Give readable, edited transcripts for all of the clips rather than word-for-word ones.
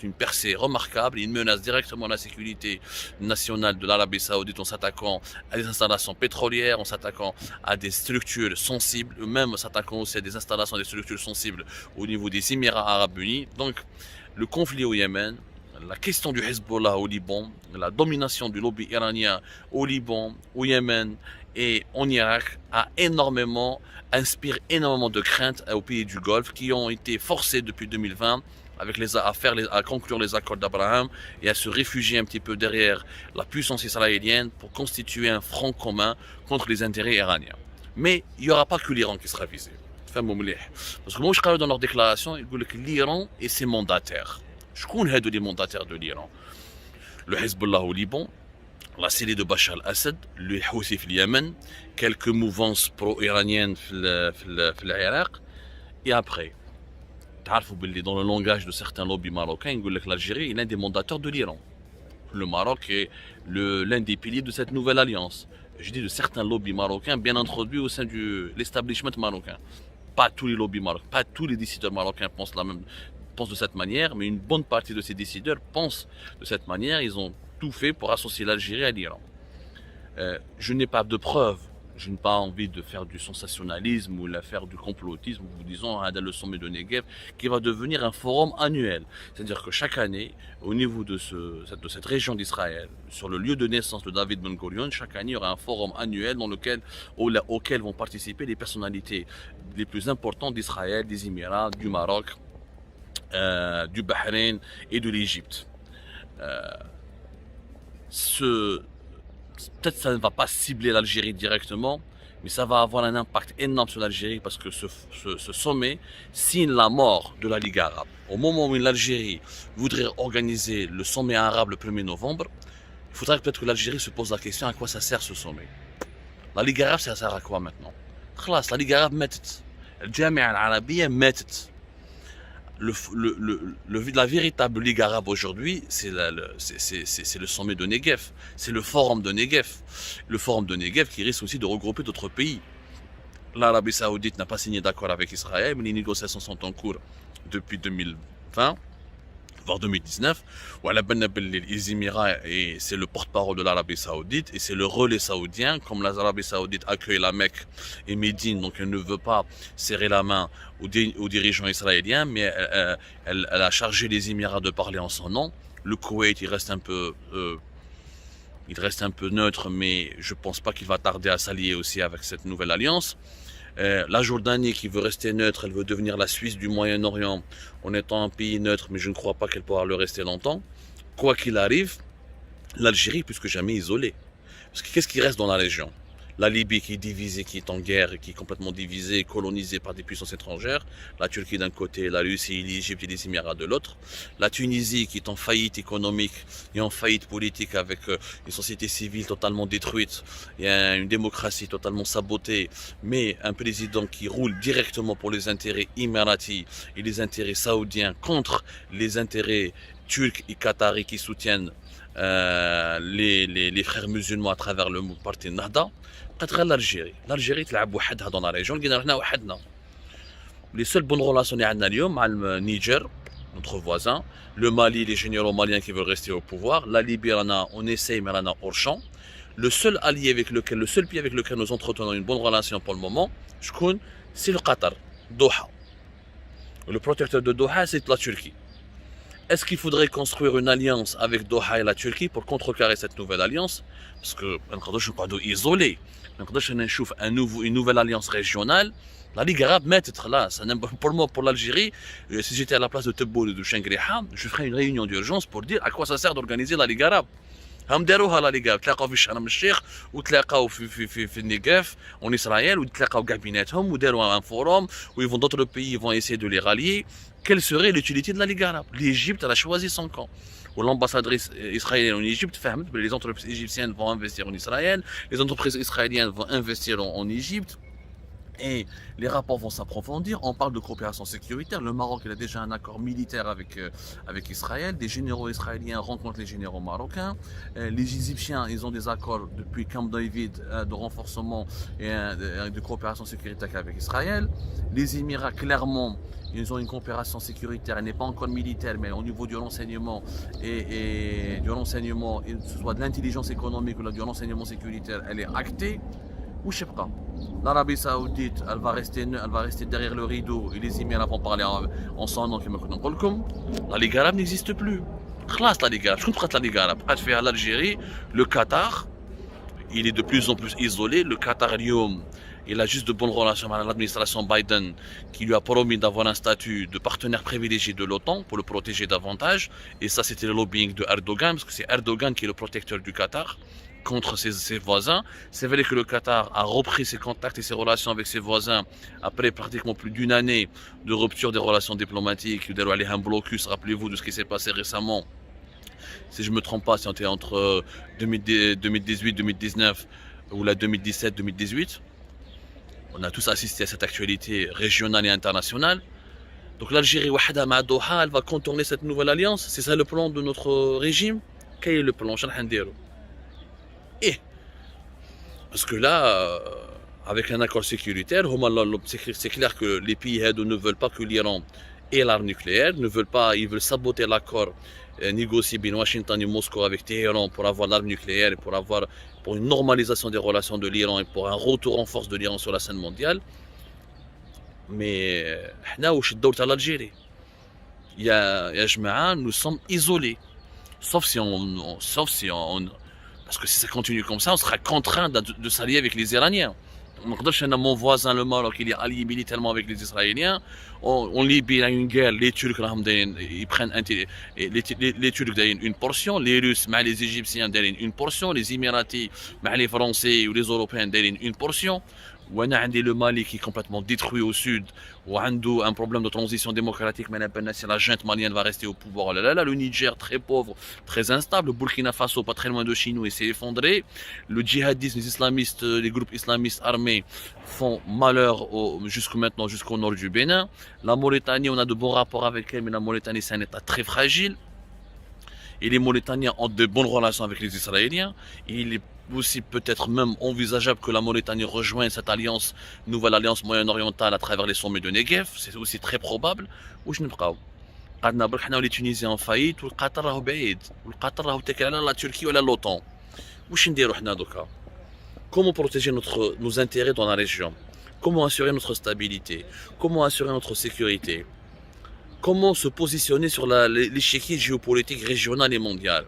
une percée remarquable, ils menacent directement la sécurité nationale de l'Arabie Saoudite en s'attaquant à des installations pétrolières, en s'attaquant à des structures sensibles, même en s'attaquant aussi à des installations, des structures sensibles au niveau des Émirats Arabes Unis. Donc, le conflit au Yémen, la question du Hezbollah au Liban, la domination du lobby iranien au Liban, au Yémen et en Irak inspire énormément de craintes aux pays du Golfe qui ont été forcés depuis 2020 à conclure les accords d'Abraham et à se réfugier un petit peu derrière la puissance israélienne pour constituer un front commun contre les intérêts iraniens. Mais il n'y aura pas que l'Iran qui sera visé. Parce que moi, je crois dans leur déclaration, ils disent que l'Iran et ses mandataires. Je connais les mandataires de l'Iran. Le Hezbollah au Liban, la Syrie de Bachar al-Assad, le Houthi au Yémen, quelques mouvances pro-iraniennes au Irak, et après. Dans le langage de certains lobbies marocains, ils disent que l'Algérie est l'un des mandateurs de l'Iran. Le Maroc est l'un des piliers de cette nouvelle alliance. Je dis de certains lobbies marocains bien introduits au sein de l'establishment marocain. Pas tous les lobbies marocains, pas tous les décideurs marocains pensent de cette manière, mais une bonne partie de ces décideurs pensent de cette manière. Ils ont tout fait pour associer l'Algérie à l'Iran. Je n'ai pas de preuves. Je n'ai pas envie de faire du sensationnalisme ou de faire du complotisme, vous disant le sommet de Negev, qui va devenir un forum annuel. C'est-à-dire que chaque année, au niveau de cette région d'Israël, sur le lieu de naissance de David Ben Gurion, chaque année, il y aura un forum annuel auquel vont participer les personnalités les plus importantes d'Israël, des Émirats, du Maroc, du Bahreïn et de l'Égypte. Peut-être que ça ne va pas cibler l'Algérie directement, mais ça va avoir un impact énorme sur l'Algérie parce que ce sommet signe la mort de la Ligue arabe. Au moment où l'Algérie voudrait organiser le sommet arabe le 1er novembre, il faudrait peut-être que l'Algérie se pose la question à quoi ça sert ce sommet. La Ligue arabe, ça sert à quoi maintenant? La Ligue arabe ماتت. الجامعة العربية ماتت. La véritable Ligue arabe aujourd'hui, c'est le sommet de Negev, c'est le forum de Negev. Le forum de Negev qui risque aussi de regrouper d'autres pays. L'Arabie Saoudite n'a pas signé d'accord avec Israël, mais les négociations sont en cours depuis 2020, voire 2019. Les Émirats, et c'est le porte-parole de l'Arabie Saoudite et c'est le relais saoudien. Comme l'Arabie Saoudite accueille la Mecque et Médine, donc elle ne veut pas serrer la main aux dirigeants israéliens, mais elle a chargé les Émirats de parler en son nom. Le Koweït, il reste un peu neutre, mais je pense pas qu'il va tarder à s'allier aussi avec cette nouvelle alliance. La Jordanie qui veut rester neutre, elle veut devenir la Suisse du Moyen-Orient en étant un pays neutre, mais je ne crois pas qu'elle pourra le rester longtemps. Quoi qu'il arrive, l'Algérie plus que jamais isolée. Parce que qu'est-ce qui reste dans la région? La Libye qui est divisée, qui est en guerre, qui est complètement divisée, colonisée par des puissances étrangères. La Turquie d'un côté, la Russie, l'Égypte et les Émirats de l'autre. La Tunisie qui est en faillite économique et en faillite politique avec une société civile totalement détruite et une démocratie totalement sabotée, mais un président qui roule directement pour les intérêts émiratis et les intérêts saoudiens contre les intérêts turcs et qataris qui soutiennent les frères musulmans à travers le parti Nahda. L'Algérie تلعب وحدها dans la régiون لقينا رحنا وحدنا. Les seules bonnes relations اللي عندنا اليوم مع le Niger, notre voisin, le Mali, les généraux maliens qui veulent rester au pouvoir, la Libye, on essaye mais on a hors champ. Le seul pays avec lequel nous entretenons une bonne relation pour le moment, c'est le Qatar, Doha. Le protecteur de Doha, c'est la Turquie. Est-ce qu'il faudrait construire une alliance avec Doha et la Turquie pour contrecarrer cette nouvelle alliance? Parce que on ne peut pas isoler. On peut une nouvelle alliance régionale. La Ligue arabe met être là. Pour moi, pour l'Algérie, si j'étais à la place de Tebboune et de Shengriha, je ferais une réunion d'urgence pour dire à quoi ça sert d'organiser la Ligue arabe. هم داروها لا ليغا تلاقاو في شرم الشيخ وتلاقاو في النيجاف en Israël وتلاقاو كاع بيناتهم وداروا un forum où ils vont d'autres pays vont essayer de les rallier. Quelle serait l'utilité de la Ligue arabe? L'Égypte elle a choisi son camp. Où l'ambassadrice israélienne en Égypte ferme, les entreprises égyptiennes vont investir en Israël, les entreprises israéliennes vont investir en Égypte. Et les rapports vont s'approfondir. On parle de coopération sécuritaire. Le Maroc il a déjà un accord militaire avec Israël. Des généraux israéliens rencontrent les généraux marocains. Les Égyptiens, ils ont des accords depuis Camp David de renforcement et de coopération sécuritaire avec Israël. Les Émirats, clairement, ils ont une coopération sécuritaire. Elle n'est pas encore militaire, mais au niveau du renseignement et du renseignement, que ce soit de l'intelligence économique ou du renseignement sécuritaire, elle est actée. وش يبقى l'Arabie Saoudite elle va rester derrière le rideau et les Émirats vont parler en son nom كما كنا نقول لكم. La Ligue arabe n'existe plus. خلاص la Ligue arabe. شكون بقات la Ligue arabe؟ بقات فيها l'Algérie, le Qatar. Il est de plus en plus isolé. Le Qatar اليوم il a juste de bonnes relations avec l'administration Biden qui lui a promis d'avoir un statut de partenaire privilégié de l'OTAN pour le protéger davantage. Et ça c'était le lobbying de Erdogan parce que c'est Erdogan qui est le protecteur du Qatar contre ses voisins. C'est vrai que le Qatar a repris ses contacts et ses relations avec ses voisins après pratiquement plus d'une année de rupture des relations diplomatiques. Il y a eu un blocus, rappelez-vous de ce qui s'est passé récemment. Si je ne me trompe pas, c'était entre 2018-2019 ou la 2017-2018. On a tous assisté à cette actualité régionale et internationale. Donc l'Algérie, elle va contourner cette nouvelle alliance. C'est ça le plan de notre régime. Quel est le plan? Et parce que là, avec un accord sécuritaire, c'est clair que les pays ne veulent pas que l'Iran ait l'arme nucléaire, ils veulent saboter l'accord négocié par Washington et Moscou avec Téhéran pour avoir l'arme nucléaire, pour une normalisation des relations de l'Iran et pour un retour en force de l'Iran sur la scène mondiale. Mais l'Algérie, nous sommes isolés, sauf si on parce que si ça continue comme ça, on sera contraint de s'allier avec les Iraniens. Mon voisin, le Maroc, il est allié militairement avec les Israéliens. On Libye, il y a une guerre. Les Turcs, ils prennent les Turcs une portion. Les Russes, les Égyptiens, une portion. Les Émiratis, les Français ou les Européens, une portion. On a le Mali qui est complètement détruit au sud. On a un problème de transition démocratique. Mais la junte malienne va rester au pouvoir. Le Niger, très pauvre, très instable. Le Burkina Faso, pas très loin de chez nous, s'est effondré. Le djihadisme, les islamistes, les groupes islamistes armés font malheur jusqu'au nord du Bénin. La Mauritanie, on a de bons rapports avec elle, mais la Mauritanie, c'est un état très fragile. Et les Mauritaniens ont de bonnes relations avec les Israéliens. Et il est aussi peut-être même envisageable que la Mauritanie rejoigne cette alliance, nouvelle alliance moyen-orientale à travers les sommets de Negev. C'est aussi très probable. Où je ne sais les Tunisiens en faillite, ou le Qatar est بعيد, ou le Qatar est la Turquie ou l'OTAN. Où je ne sais pas. Comment protéger nos intérêts dans la région? Comment assurer notre stabilité? Comment assurer notre sécurité? Comment se positionner sur l'échiquier géopolitique régional et mondial?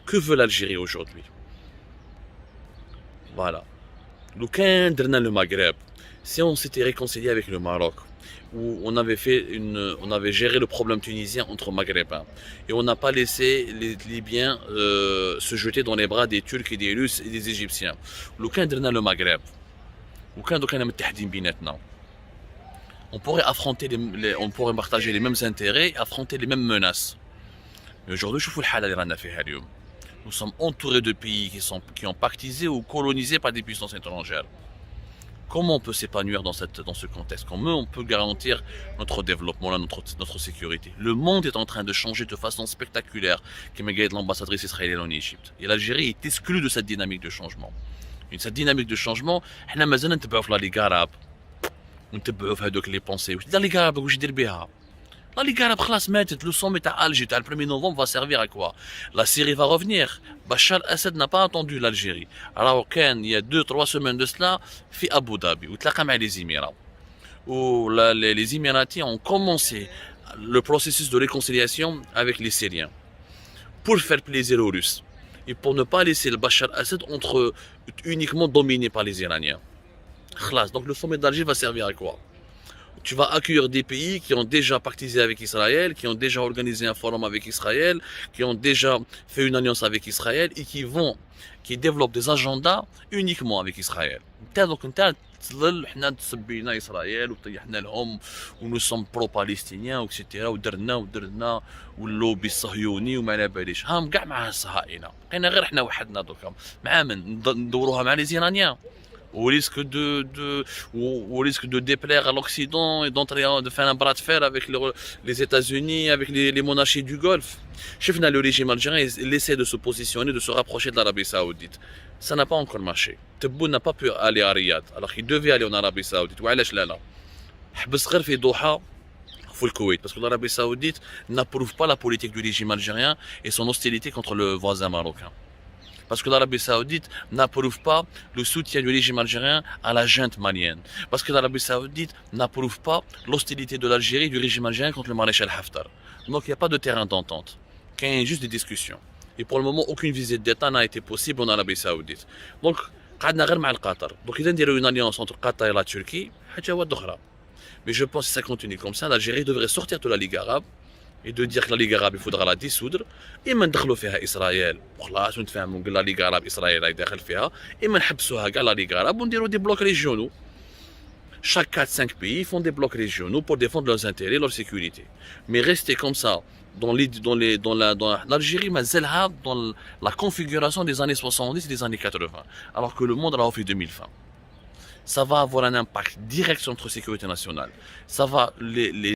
Que veut l'Algérie aujourd'hui? Voilà. Le Maghreb, si on s'était réconcilié avec le Maroc, où on avait géré le problème tunisien entre Maghrébins, et on n'a pas laissé les Libyens se jeter dans les bras des Turcs et des Russes et des Égyptiens. Le Maghreb, on pourrait on pourrait partager les mêmes intérêts et affronter les mêmes menaces. Mais aujourd'hui, nous sommes entourés de pays qui ont pactisé ou colonisé par des puissances étrangères. Comment on peut s'épanouir dans ce contexte? Comment on peut garantir notre développement, notre sécurité? Le monde est en train de changer de façon spectaculaire, comme l'a dit l'ambassadrice israélienne en Égypte. Et l'Algérie est exclue de cette dynamique de changement. Et cette dynamique de changement, nous مازلنا نتبعوا في la Ligue arabe. ونتبعوا في هذوك لي بونسي. واش la Ligue arabe واش يدير بها؟ La Ligue arabe خلاص ماتت. Le sommet à Alger, le 1er novembre, va servir à quoi? La Syrie va revenir. Bachar al-Assad n'a pas attendu l'Algérie. Alors il y a 2-3 semaines de cela, في Abu Dhabi, où تلاقى مع les Émirats. Où les Émiratis ont commencé le processus de réconciliation avec les Syriens. Pour faire plaisir aux Russes. Et pour ne pas laisser le Bachar al-Assad uniquement dominé par les Iraniens. Donc le sommet d'Alger va servir à quoi? Tu vas accueillir des pays qui ont déjà pactisé avec Israël, qui ont déjà organisé un forum avec Israël, qui ont déjà fait une alliance avec Israël et qui développent des agendas uniquement avec Israël. Donc nous sommes pro-palestiniens, etc. ودرنا واللوبي الصهيوني وما على باليش هام كاع مع الصهاينه بقينا غير حنا وحدنا دوكا مع من ندوروها مع لي زيرانيان au risque de déplaire à l'Occident et de faire un bras de fer avec les États-Unis, avec les monarchies du Golfe. Chef, le régime algérien, il essaie de se positionner, de se rapprocher de l'Arabie Saoudite. Ça n'a pas encore marché. Tebboune n'a pas pu aller à Riyad, alors qu'il devait aller en Arabie Saoudite. وعلاش لا لا؟ حبس غير في دوحة في الكويت, parce que l'Arabie Saoudite n'approuve pas la politique du régime algérien et son hostilité contre le voisin marocain. Parce que l'Arabie Saoudite n'approuve pas le soutien du régime algérien à la junte malienne. Parce que l'Arabie Saoudite n'approuve pas l'hostilité de l'Algérie du régime algérien contre le maréchal Haftar. Donc il n'y a pas de terrain d'entente. Il y a juste des discussions. Et pour le moment, aucune visite d'État n'a été possible en Arabie Saoudite. Donc, قعدنا غير مع القطر. Donc إذا نديروا une alliance entre Qatar et la Turquie, حاجة واحدة أخرى. Mais je pense que si ça continue comme ça, l'Algérie devrait sortir de la Ligue arabe et de dire que la Ligue arabe, il faudra la dissoudre. إما ندخلوا فيها إسرائيل وخلاص ونتفاهموا نقول la Ligue arabe إسرائيل راهي داخل فيها، إما نحبسوها كاع la Ligue arabe ونديروا des blocs régionaux. Chaque 4-5 pays font des blocs régionaux pour défendre leurs intérêts, leur sécurité. Mais rester comme ça, dans l'Algérie, dans la configuration des années 70 et des années 80, alors que le monde a fait 2020. Ça va avoir un impact direct sur notre sécurité nationale. Ça va les